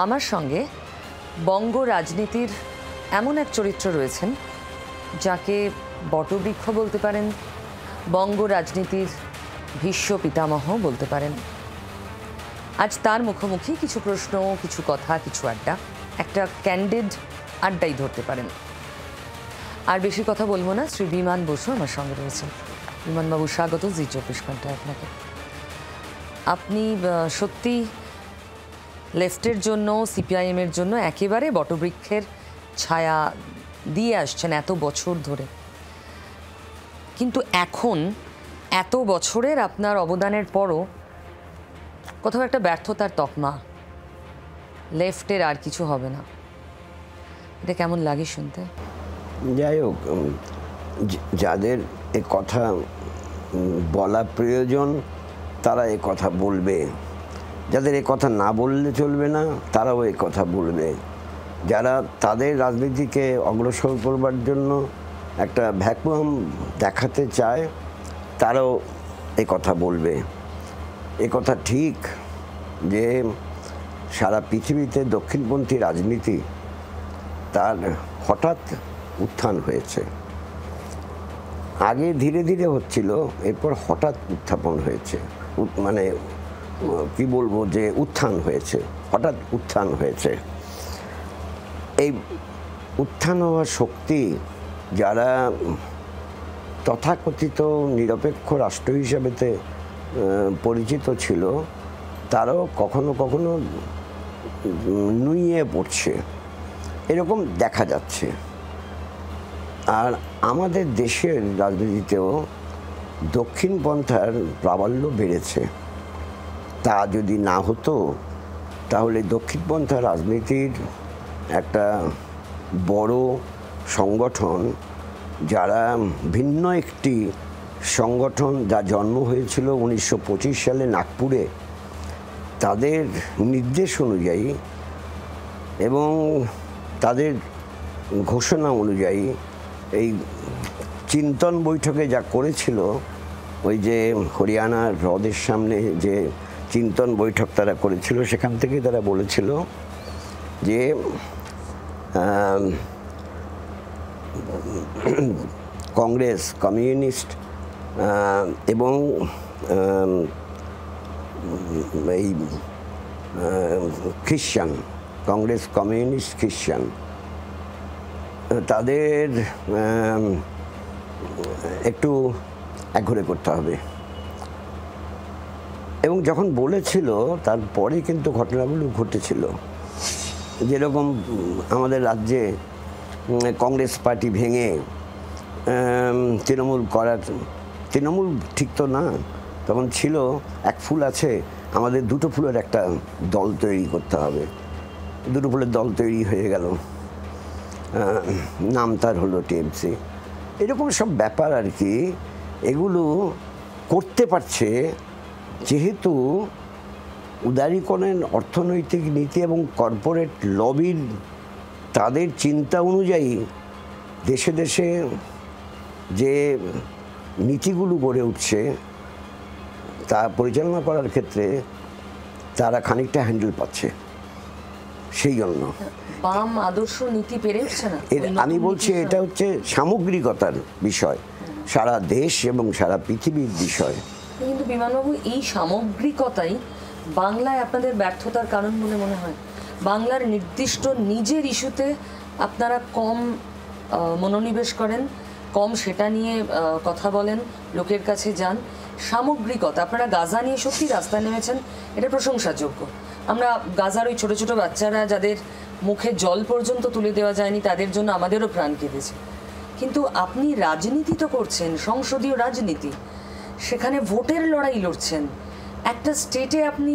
আমার সঙ্গে বঙ্গ রাজনীতির এমন এক চরিত্র রয়েছেন যাকে বটবৃক্ষ বলতে পারেন, বঙ্গ রাজনীতির ভীষ্ম পিতামহ বলতে পারেন। আজ তার মুখোমুখি কিছু প্রশ্ন, কিছু কথা, কিছু আড্ডা, একটা ক্যান্ডিড আড্ডাই ধরতে পারেন। আর বেশি কথা বলবো না, শ্রী বিমান বসু আমার সঙ্গে রয়েছেন। বিমানবাবু, স্বাগত জি 24 ঘন্টায় আপনাকে। আপনি সত্যি লেফটের জন্য, সিপিআইএমের জন্য একেবারে বটবৃক্ষের ছায়া দিয়ে আসছেন এত বছর ধরে, কিন্তু এখন এত বছরের আপনার অবদানের পরও কোথাও একটা ব্যর্থতার তকমা, লেফটের আর কিছু হবে না। এটা কেমন লাগে শুনতে? যাই হোক, যাদের এ কথা বলা প্রয়োজন তারা এ কথা বলবে, যাদের এ কথা না বললে চলবে না তারাও এ কথা বলবে। যারা তাদের রাজনীতিকে অগ্রসর করবার জন্য একটা ভ্যাকুয়াম দেখাতে চায় তারাও এ কথা বলবে। এ কথা ঠিক যে সারা পৃথিবীতে দক্ষিণপন্থী রাজনীতি তার হঠাৎ উত্থান হয়েছে। আগে ধীরে ধীরে হচ্ছিল, এরপর হঠাৎ উত্থাপন হয়েছে, মানে কি বলবো যে উত্থান হয়েছে, হঠাৎ উত্থান হয়েছে। এই উত্থান হওয়ার শক্তি যারা তথাকথিত নিরপেক্ষ রাষ্ট্র হিসাবেতে পরিচিত ছিল তারাও কখনো কখনো নুইয়ে পড়ছে, এরকম দেখা যাচ্ছে। আর আমাদের দেশের রাজনীতিতেও দক্ষিণপন্থার প্রাবল্য বেড়েছে। তা যদি না হতো তাহলে দক্ষিণপন্থা রাজনীতির একটা বড় সংগঠন, যারা ভিন্ন একটি সংগঠন, যা জন্ম হয়েছিল 1925 সালে নাগপুরে, তাদের নির্দেশ অনুযায়ী এবং তাদের ঘোষণা অনুযায়ী এই চিন্তন বৈঠকে যা করেছিল, ওই যে হরিয়ানার হ্রদের সামনে যে চিন্তন বৈঠক তারা করেছিল, সেখান থেকে তারা বলেছিল যে কংগ্রেস, কমিউনিস্ট এবং এই খ্রিশ্চান, কংগ্রেস, কমিউনিস্ট, খ্রিশ্চান, তাদের একটু একঘরে করতে হবে। এবং যখন বলেছিল তারপরে কিন্তু ঘটনাগুলো ঘটেছিল। যেরকম আমাদের রাজ্যে কংগ্রেস পার্টি ভেঙে তৃণমূল করার, তৃণমূল ঠিক তো না, তখন ছিল এক ফুল আছে, আমাদের দুটো ফুলের একটা দল তৈরি করতে হবে। দুটো ফুলের দল তৈরি হয়ে গেল, নাম তার হলো টিএমসি। এরকম সব ব্যাপার আর কি। এগুলো করতে পারছে যেহেতু উদারীকরণের অর্থনৈতিক নীতি এবং কর্পোরেট লবির তাদের চিন্তা অনুযায়ী দেশে দেশে যে নীতিগুলো গড়ে উঠছে তা পরিচালনা করার ক্ষেত্রে তারা খানিকটা হ্যান্ডেল পাচ্ছে। সেই জন্য বাম আদর্শ নীতি পেরে উঠছে না। আমি বলছি এটা হচ্ছে সামগ্রিকতার বিষয়, সারা দেশ এবং সারা পৃথিবীর বিষয়। কিন্তু বিমানবাবু, এই সামগ্রিকতাই বাংলায় আপনাদের ব্যর্থতার কারণ বলে মনে হয়। বাংলার নির্দিষ্ট নিজের ইস্যুতে আপনারা কম মনোনিবেশ করেন, কম সেটা নিয়ে কথা বলেন, লোকের কাছে যান। সামগ্রিকতা, আপনারা গাজা নিয়ে সত্যি রাস্তায় নেমেছেন, এটা প্রশংসাযোগ্য। আমরা গাজার ওই ছোটো ছোটো বাচ্চারা যাদের মুখে জল পর্যন্ত তুলে দেওয়া যায়নি, তাদের জন্য আমাদেরও প্রাণ কেঁদেছে। কিন্তু আপনি রাজনীতি তো করছেন, সংসদীয় রাজনীতি, সেখানে ভোটের লড়াই লড়ছেন। একটা স্টেটে আপনি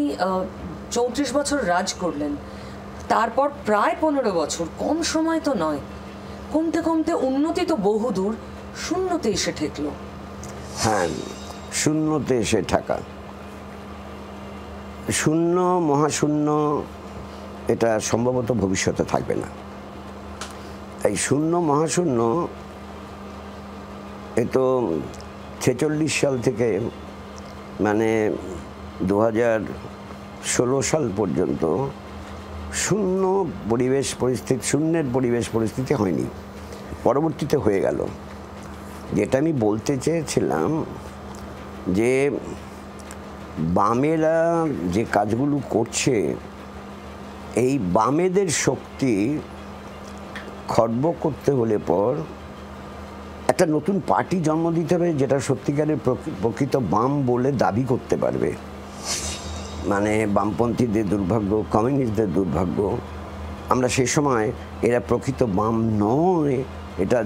34 বছর রাজ করলেন, তারপর প্রায় 15 বছর, কম সময় তো নয়। কমতে কমতে উন্নতি তো বহুদূর, শূন্যতে এসে ঠেকল। হ্যাঁ, শূন্যতে এসে ঠেকা, শূন্য, মহাশূন্য, এটা সম্ভবত ভবিষ্যতে থাকবে না। এই শূন্য মহাশূন্য এ তো 46 সাল থেকে মানে 2016 সাল পর্যন্ত শূন্যের পরিবেশ পরিস্থিতি হয়নি, পরবর্তীতে হয়ে গেল। যেটা আমি বলতে চেয়েছিলাম যে বামেরা যে কাজগুলো করছে, এই বামেদের শক্তি খর্ব করতে হলে পর একটা নতুন পার্টি জন্ম দিতে হবে, যেটা সত্যিকারের প্রকৃত বাম বলে দাবি করতে পারবে। মানে বামপন্থীদের দুর্ভাগ্য, কমিউনিস্টদের দুর্ভাগ্য, আমরা সে সময় এরা প্রকৃত বাম নয় এটা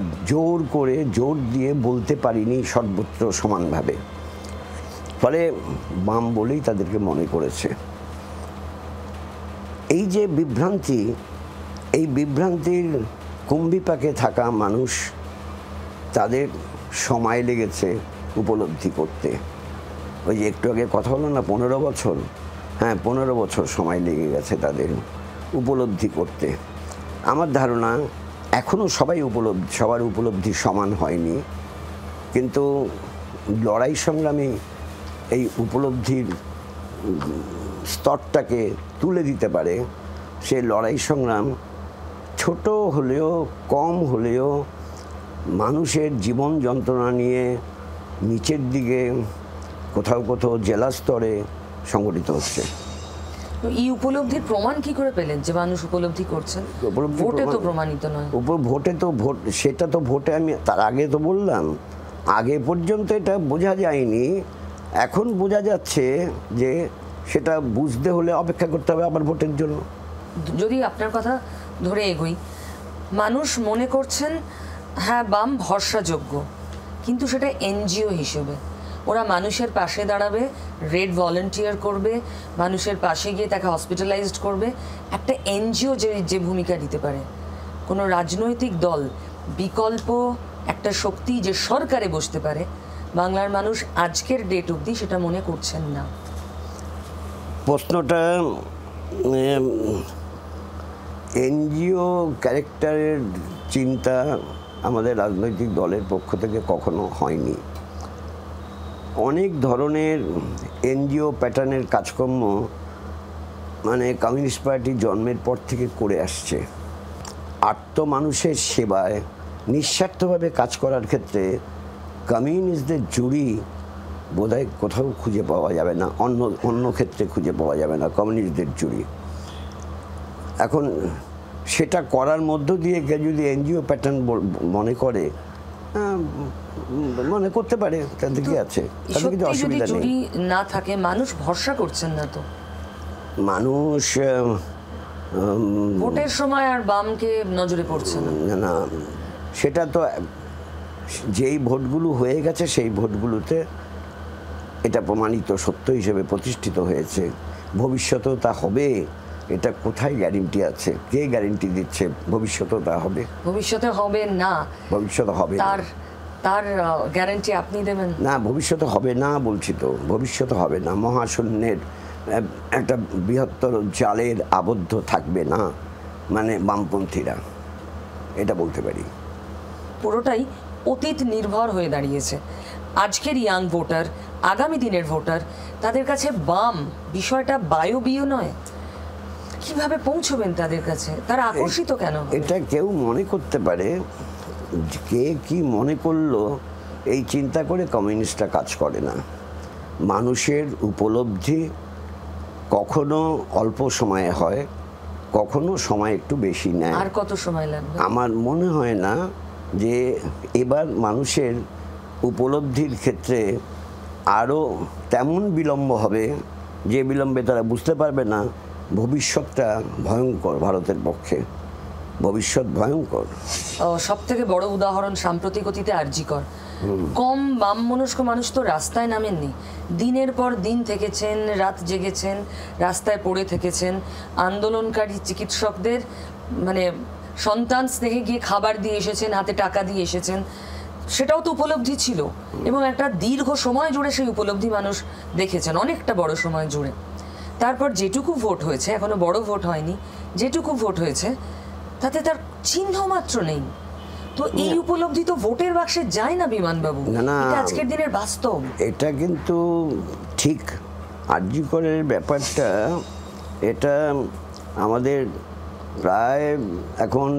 জোর দিয়ে বলতে পারিনি সর্বত্র সমানভাবে। ফলে বাম বলেই তাদেরকে মনে করেছে। এই যে বিভ্রান্তি, এই বিভ্রান্তির কুম্ভিপাকে থাকা মানুষ, তাদের সময় লেগেছে উপলব্ধি করতে। ওই যে একটু আগে কথা হলো না 15 বছর, হ্যাঁ 15 বছর সময় লেগে গেছে তাদের উপলব্ধি করতে। আমার ধারণা এখনও সবার উপলব্ধি সমান হয়নি, কিন্তু লড়াই সংগ্রামে এই উপলব্ধির স্তরটাকে তুলে দিতে পারে। সে লড়াই সংগ্রাম ছোট হলেও কম হলেও মানুষের জীবন যন্ত্রণা নিয়ে নিচের দিকে কোথাও কোথাও জেলা স্তরে সংগঠিত হচ্ছে। এই উপলব্ধির প্রমাণ কি করে পেলেন যে মানুষ উপলব্ধি করছেন? ভোটে তো প্রমাণিত নয়। সেটা তো ভোটে, আমি তার আগে তো বললাম, আগে পর্যন্ত এটা বোঝা যায়নি। এখন বোঝা যাচ্ছে যে সেটা বুঝতে হলে অপেক্ষা করতে হবে আবার ভোটের জন্য। যদি আপনার কথা ধরে এগোই, মানুষ মনে করছেন হ্যাঁ বাম ভরসাযোগ্য, কিন্তু সেটা এনজিও হিসেবে। ওরা মানুষের পাশে দাঁড়াবে, রেড ভলেন্টিয়ার করবে, মানুষের পাশে গিয়ে তাকে হসপিটালাইজড করবে। একটা এনজিও যে ভূমিকা নিতে পারে, কোনো রাজনৈতিক দল বিকল্প একটা শক্তি যে সরকারে বসতে পারে, বাংলার মানুষ আজকের ডেট অবধি সেটা মনে করছেন না। প্রশ্নটা এনজিও ক্যারেক্টারের চিন্তা আমাদের রাজনৈতিক দলের পক্ষ থেকে কখনো হয়নি। অনেক ধরনের এনজিও প্যাটার্নের কাজকর্ম মানে কমিউনিস্ট পার্টি জন্মের পর থেকে করে আসছে। আর্ত মানুষের সেবায় নিঃস্বার্থভাবে কাজ করার ক্ষেত্রে কমিউনিস্টদের জুড়ি বোধহয় কোথাও খুঁজে পাওয়া যাবে না, অন্য ক্ষেত্রে খুঁজে পাওয়া যাবে না কমিউনিস্টদের জুড়ি। এখন সেটা করার মধ্য দিয়ে যদি এনজিও প্যাটার্ন মনে করে, মনে করতে পারে, তাদের কি আছে, তাদের কিছু অসুবিধা নেই। না থাকে, মানুষ ভরসা করছেন না তো। মানুষ ভোটের সময় আর বামকে নজরে পড়ছে না, সেটা তো যেই ভোটগুলো হয়ে গেছে সেই ভোটগুলোতে এটা প্রমাণিত সত্য হিসেবে প্রতিষ্ঠিত হয়েছে। ভবিষ্যতেও তা হবে, এটা কোথায় গ্যারেন্টি আছে? কে গ্যারেন্টি দিচ্ছে ভবিষ্যতেও তা হবে? ভবিষ্যতে হবে না, ভবিষ্যতে হবে তার গ্যারান্টি আপনি দেবেন না? ভবিষ্যতে হবে না বলছি তো, ভবিষ্যতে হবে না। মহাশূন্যের একটা বৃহত্তর জালের আবদ্ধ থাকবে না মানে বামপন্থীরা, এটা বলতে পারি। পুরোটাই অতীত নির্ভর হয়ে দাঁড়িয়েছে। আজকের ইয়াং ভোটার, আগামী দিনের ভোটার, তাদের কাছে বাম বিষয়টা বায়বীয় নয়। কিভাবে পৌঁছবেন তাদের কাছে? তারা আকর্ষিত কেন? এটা কেউ মনে করতে পারে, কে কি মনে করলো এই চিন্তা করে কমিউনিস্টরা কাজ করে না। মানুষের উপলব্ধি কখনো অল্প সময়ে হয়, কখনো সময় একটু বেশি নেয়। আর কত সময় লাগবে? আমার মনে হয় না যে এবার মানুষের উপলব্ধির ক্ষেত্রে আরও তেমন বিলম্ব হবে যে বিলম্বে তারা বুঝতে পারবে না ভবিষ্যৎটা ভয়ঙ্কর। ভারতের পক্ষে ভবিষ্যৎ ভয়ঙ্কর। সব থেকে বড় উদাহরণ সাম্প্রতিক অতীতে আরজিকর। কম বাম মনস্ক মানুষ তো রাস্তায় নামেননি, দিনের পর দিন থেকেছেন, রাত জেগেছেন, রাস্তায় পড়ে থেকেছেন। আন্দোলনকারী চিকিৎসকদের মানে সন্তান স্নেহে গিয়ে খাবার দিয়ে এসেছেন, হাতে টাকা দিয়ে এসেছেন। সেটাও তো উপলব্ধি ছিল, এবং একটা দীর্ঘ সময় জুড়ে সেই উপলব্ধি মানুষ দেখেছেন, অনেকটা বড় সময় জুড়ে। তারপর যেটুকু ভোট হয়েছে, এখনো বড় ভোট হয়নি, যেটুকু ভোট হয়েছে তাতে তার চিহ্ন মাত্র নেই। তো এই উপলব্ধি তো ভোটের বাক্সে যায় না বিমানবাবু, এটা আজকের দিনের বাস্তব। এটা কিন্তু ঠিক আরজি করের ব্যাপারটা, এটা আমাদের প্রায় এখন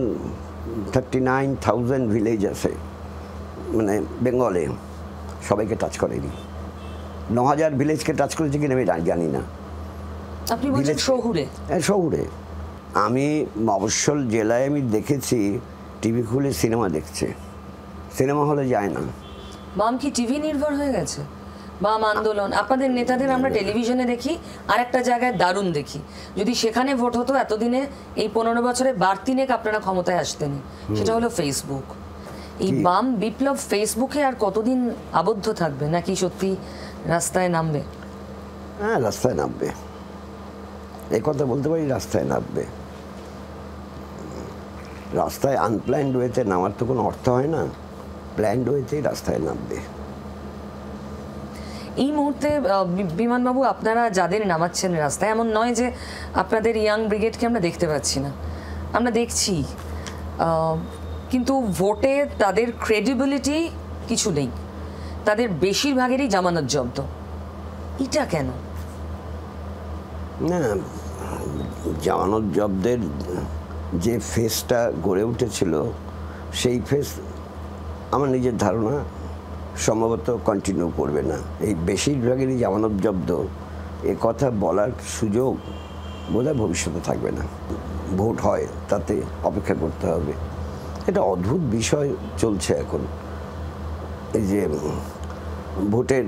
39,000 ভিলেজ আছে, মানে বেঙ্গলে, সবাইকে টাচ করেনি। 9,000 ভিলেজকে টাচ করেছে কিনা আমি জানি না। আপনি বলছেন শহুরে? হ্যাঁ, শহুরে। আমি মফস্বল জেলায় আমি দেখেছি টিভি খুলে সিনেমা দেখছে, সিনেমা হলে যায় না। বাম কি টিভি নির্ভর হয়ে গেছে? বাম আন্দোলন, আপনাদের নেতাদের আমরা টেলিভিশনে দেখি, আর একটা জায়গায় দারুণ দেখি। যদি সেখানে ভোট হতো এতদিনে, এই 15 বছরে বাড়তিনেক আপনারা ক্ষমতায় আসতেনি। সেটা হলো ফেসবুক। এই বাম বিপ্লব ফেসবুকে আর কতদিন আবদ্ধ থাকবে, নাকি সত্যি রাস্তায় নামবে? হ্যাঁ, রাস্তায় নামবে, এই কথা বলতে পারি, রাস্তায় নামবে। রাস্তায় আনপ্ল্যান্ড ওয়েতে নামার তো কোনো অর্থ হয় না, প্ল্যান্ড ওয়েতেই রাস্তায় নামবে। এই মুহূর্তে বিমানবাবু, আপনারা যাদের নামাচ্ছেন রাস্তায়, এমন নয় যে আপনাদের ইয়াং ব্রিগেডকে আমরা দেখতে পাচ্ছি না, আমরা দেখছি, কিন্তু ভোটে তাদের ক্রেডিবিলিটি কিছু নেই, তাদের বেশিরভাগেরই জামানত জব্দ। এটা কেন? না, জামানত জব্দের যে ফেসটা গড়ে উঠেছিল, সেই ফেস আমার নিজের ধারণা সম্ভবত কন্টিনিউ করবে না। এই বেশিরভাগেরই জামানত জব্দ, এ কথা বলার সুযোগ বোধহয় ভবিষ্যতে থাকবে না। ভোট হয় তাতে অপেক্ষা করতে হবে। এটা অদ্ভুত বিষয় চলছে এখন, এই যে ভোটের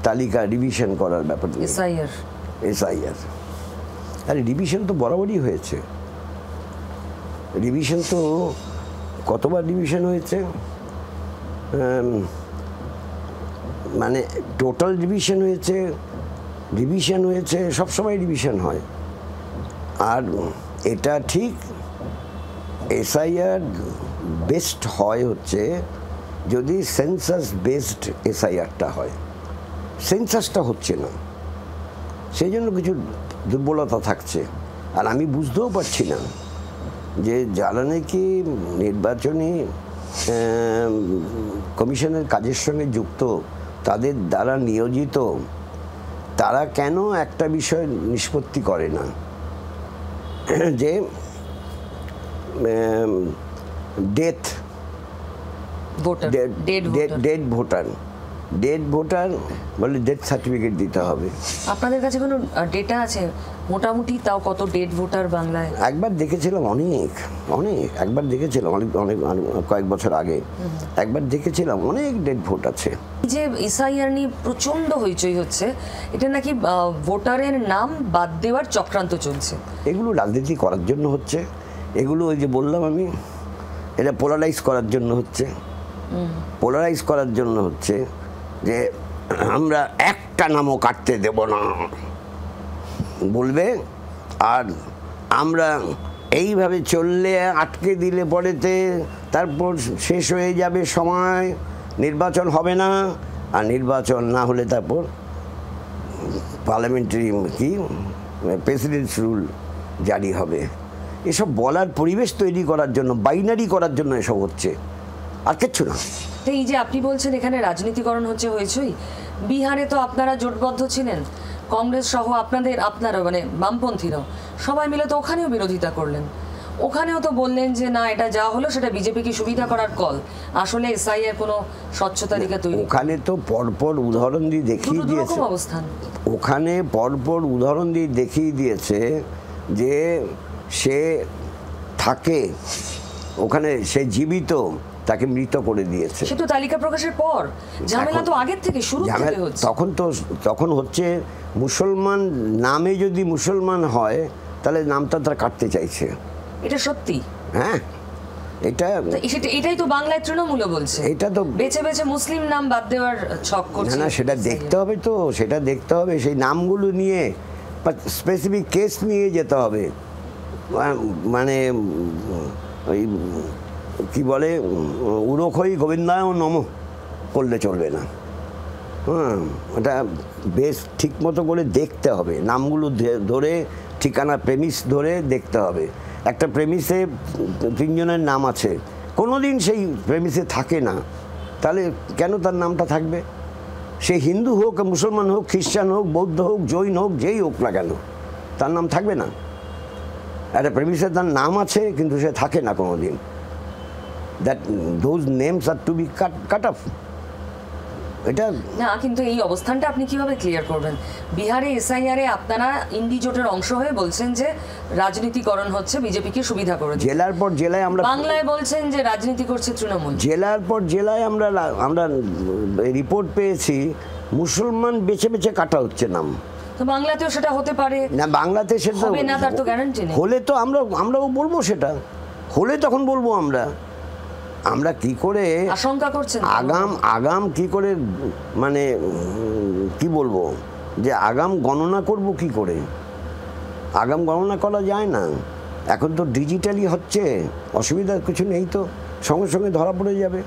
তালিকা রিভিশন করার ব্যাপার। এসআইআর, আরে রিভিশন তো বরাবরই হয়েছে। রিভিশন তো কতবার রিভিশন হয়েছে, মানে টোটাল রিভিশন হয়েছে, সবসময় রিভিশন হয়। আর এটা ঠিক, এসআইআর বেস্ট হয় হচ্ছে যদি সেন্সাস বেসড এসআইআরটা হয়। সেন্সাসটা হচ্ছে না, সেই জন্য কিছু দুর্বলতা থাকছে। আর আমি বুঝতেও পারছি না যে যারা নাকি নির্বাচনী কমিশনের কাজের সঙ্গে যুক্ত, তাদের দ্বারা নিয়োজিত, তারা কেন একটা বিষয় নিষ্পত্তি করে না যে ডেড ভোটার বলে ডেথ সার্টিফিকেট দিতে হবে। আপনাদের কাছে কোনো ডেটা আছে মোটামুটি, তাও কত ডেড ভোটার বাংলায়? একবার দেখেছিলাম, একবার দেখেছিলাম অনেক কয়েক বছর আগে, একবার দেখেছিলাম অনেক ডেড ভোট আছে। যে এসআইআর নিয়ে প্রচন্ড হইচই হচ্ছে, এটা নাকি ভোটারের নাম বাদ দেওয়ার চক্রান্ত চলছে। এগুলো রাজনীতি করার জন্য হচ্ছে, এগুলো ওই যে বললাম আমি, এটা পোলারাইজ করার জন্য হচ্ছে, যে আমরা একটা নামও কাটতে দেব না বলবে, আর আমরা এইভাবে চললে আটকে দিলে পরেতে তারপর শেষ হয়ে যাবে সময়, নির্বাচন হবে না, আর নির্বাচন না হলে তারপর পার্লামেন্টারি প্রেসিডেন্টস রুল জারি হবে। এসব বলার পরিবেশ তৈরি করার জন্য, বাইনারি করার জন্য এসব হচ্ছে, আর কিচ্ছু না। এই যে আপনি বলছেন এখানে রাজনীতিকরণ হয়েছই, বিহারে তো আপনারা জোটবদ্ধ ছিলেন, কংগ্রেস সহ আপনারা মানে বামপন্থীরাও সবাই মিলে তো ওখানেও বিরোধিতা করলেন, ওখানেও তো বললেন যে না, এটা যা হলো সেটা বিজেপিকে সুবিধা করার কল, আসলে এসআইআর কোনো স্বচ্ছ তালিকা তৈরি। ওখানে তো পরপর উদাহরণ দিয়ে দেখিয়ে দিয়েছে, ওখানে পরপর উদাহরণ দিয়ে দেখিয়ে দিয়েছে যে সে থাকে ওখানে, সে জীবিত, তাকে মৃত করে দিয়েছে। সে তো তালিকা প্রকাশের পর, ঝামেলা তো আগের থেকে শুরু থেকে হচ্ছে। তখন হচ্ছে মুসলমান নামে যদি মুসলমান হয় তাহলে নামটা তারা কাটতে চাইছে। এটা সত্যি? হ্যাঁ, এটাই তো বাংলায় তৃণমূল বলছে, এটা তো বেছে বেছে মুসলিম নাম বাদ দেওয়ার ছক করছে। না, সেটা দেখতে হবে, সেই নামগুলো নিয়ে স্পেসিফিক কেস নিয়ে যেতে হবে। মানে ওই কি বলে, উরখই গোবিন্দায় নম করলে চলবে না। ওটা বেশ ঠিক মতো করে দেখতে হবে, নামগুলো ধরে, ঠিকানা প্রেমিস ধরে দেখতে হবে। একটা প্রেমিসে 3 জনের নাম আছে, কোনোদিন সেই প্রেমিসে থাকে না, তাহলে কেন তার নামটা থাকবে? সে হিন্দু হোক, মুসলমান হোক, খ্রিস্টান হোক, বৌদ্ধ হোক, জৈন হোক, যেই হোক না কেন, তার নাম থাকবে না। একটা প্রেমিসে তার নাম আছে কিন্তু সে থাকে না কোনো দিন, that those names are to be cut off. এটা না, কিন্তু এই অবস্থানটা আপনি কিভাবে ক্লিয়ার করবেন? বিহারে এসআইআর এ আপনারা ইন্ডি জোটের অংশ হয়ে বলছেন যে রাজনীতিকরণ হচ্ছে, বিজেপিকে সুবিধা করে দিচ্ছে। জেলার পর জেলায় আমরা বাংলায় বলছেন যে রাজনীতি করছে তৃণমূল। জেলার পর জেলায় আমরা রিপোর্ট পেয়েছি মুসলমান বেছে বেছে কাটা হচ্ছে নাম। তো বাংলাতেও সেটা হতে পারে না, বাংলাতে সেটা হবে না, তার তো গ্যারান্টি নেই। হলে তো আমরাও বলবো, সেটা হলে তখন বলবো আমরা কি করে আশঙ্কা করছেন আগাম কি করে, মানে কি বলবো, যে আগাম গণনা করব কি করে? আগাম গণনা করা যায় না, এখন তো ডিজিটালি হচ্ছে, অসুবিধা কিছু নেই, তো সঙ্গে সঙ্গে ধরা পড়ে যাবে,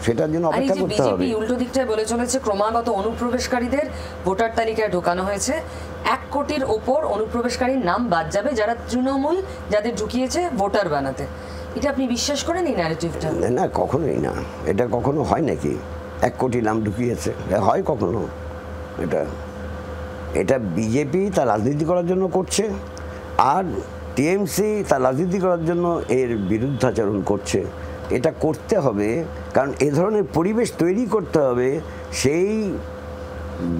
সেটার জন্য অপেক্ষা করতে হবে। বিজেপি উল্টো দিকটায় বলে চলেছে ক্রমাগত অনুপ্রবেশকারীদের ভোটার তালিকায় ঢোকানো হয়েছে, 1 কোটির ওপর অনুপ্রবেশকারীর নাম বাদ যাবে যারা তৃণমূল যাদের ঢুকিয়েছে ভোটার বানাতে। এটা আপনি বিশ্বাস করেন এই ন্যারেটিভটা? না, কখনোই না। এটা কখনো হয় নাকি 1 কোটি নাম ঢুকিয়েছে? হয় কখনো? এটা বিজেপি তার রাজনীতি করার জন্য করছে, আর টিএমসি তার রাজনীতি করার জন্য এর বিরুদ্ধাচরণ করছে। এটা করতে হবে, কারণ এ ধরনের পরিবেশ তৈরি করতে হবে, সেই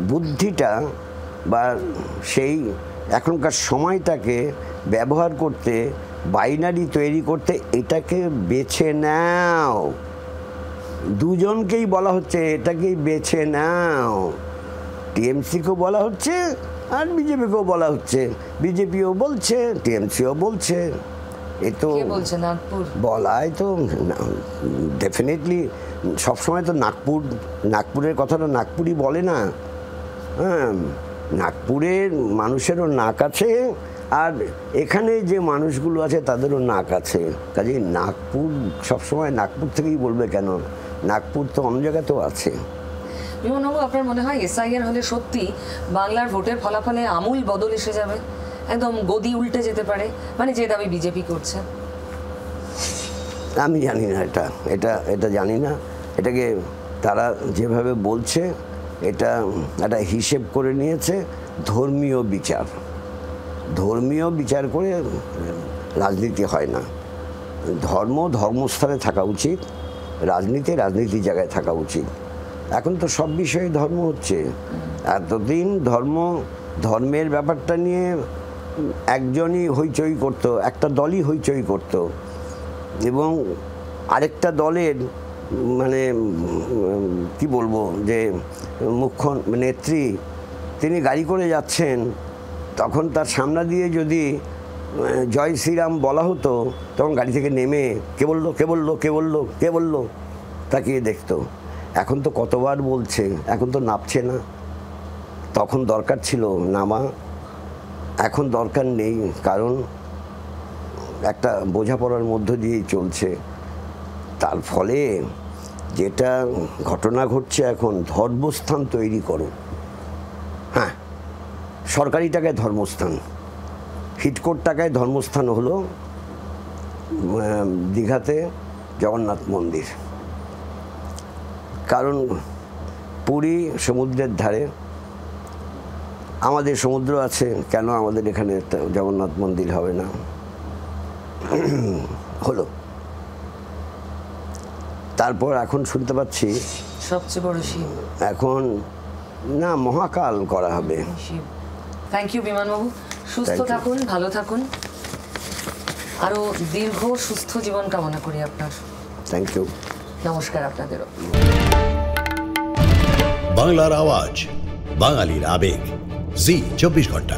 বুদ্ধিটা বা সেই এখনকার সময়টাকে ব্যবহার করতে, বাইনারি তৈরি করতে, এটাকে বেছে নাও। দুজনকেই বলা হচ্ছে এটাকেই বেছে নাও, টিএমসিকেও বলা হচ্ছে আর বিজেপিকেও বলা হচ্ছে, বিজেপিও বলছে, টিএমসিও বলছে। এ তো বলাই তো ডেফিনেটলি সবসময় তো নাগপুরের কথাটা নাগপুরি বলে না। হ্যাঁ, নাগপুরের মানুষেরও নাক আছে, আর এখানে যে মানুষগুলো আছে তাদেরও নাক আছে, কাজে নাগপুর সবসময় নাগপুর থেকেই বলবে কেন? নাগপুর তো অন্য জায়গাতেও আছে। বিমানবাবু, আপনার মনে হয় এসআইআর হলে সত্যি বাংলার ভোটের ফলাফলে আমূল বদল এসে যাবে, একদম গদি উল্টে যেতে পারে, মানে যে দাবি বিজেপি করছে? আমি জানি না, এটা জানি না। এটাকে তারা যেভাবে বলছে, এটা একটা হিসেব করে নিয়েছে, ধর্মীয় বিচার করে রাজনীতি হয় না। ধর্মস্থানে থাকা উচিত, রাজনীতির জায়গায় থাকা উচিত। এখন তো সব বিষয়ে ধর্ম হচ্ছে। এতদিন ধর্মের ব্যাপারটা নিয়ে একজনই হইচই করতো, একটা দলই হইচই করতো, এবং আরেকটা দলের মানে কি বলবো, যে মুখ্য নেত্রী তিনি গাড়ি করে যাচ্ছেন, তখন তার সামনে দিয়ে যদি জয় শ্রীরাম বলা হতো, তখন গাড়ি থেকে নেমে কে বললো তাকিয়ে দেখতো। এখন তো কতবার বলছে, এখন তো নামছে না। তখন দরকার ছিল নামা, এখন দরকার নেই, কারণ একটা বোঝাপড়ার মধ্য দিয়েই চলছে। তার ফলে যেটা ঘটনা ঘটছে, এখন ধর্মস্থান তৈরি করো। হ্যাঁ, সরকারি টাকায় ধর্মস্থান, হিটকোট টাকায় ধর্মস্থান হলো দীঘাতে জগন্নাথ মন্দির। কারণ পুরী সমুদ্রের ধারে, আমাদের সমুদ্র আছে, কেন আমাদের এখানে জগন্নাথ মন্দির হবে না? হলো। তারপর এখন শুনতে পাচ্ছি সবচেয়ে বড় শিব, এখন না মহাকাল করা হবে। থ্যাংক ইউ বিমানবাবু, সুস্থ থাকুন, ভালো থাকুন, আরো দীর্ঘ সুস্থ জীবন কামনা করি আপনার। থ্যাংক ইউ, নমস্কার আপনাদেরও। বাংলার আওয়াজ, বাঙালির আবেগ, জি 24 ঘন্টা।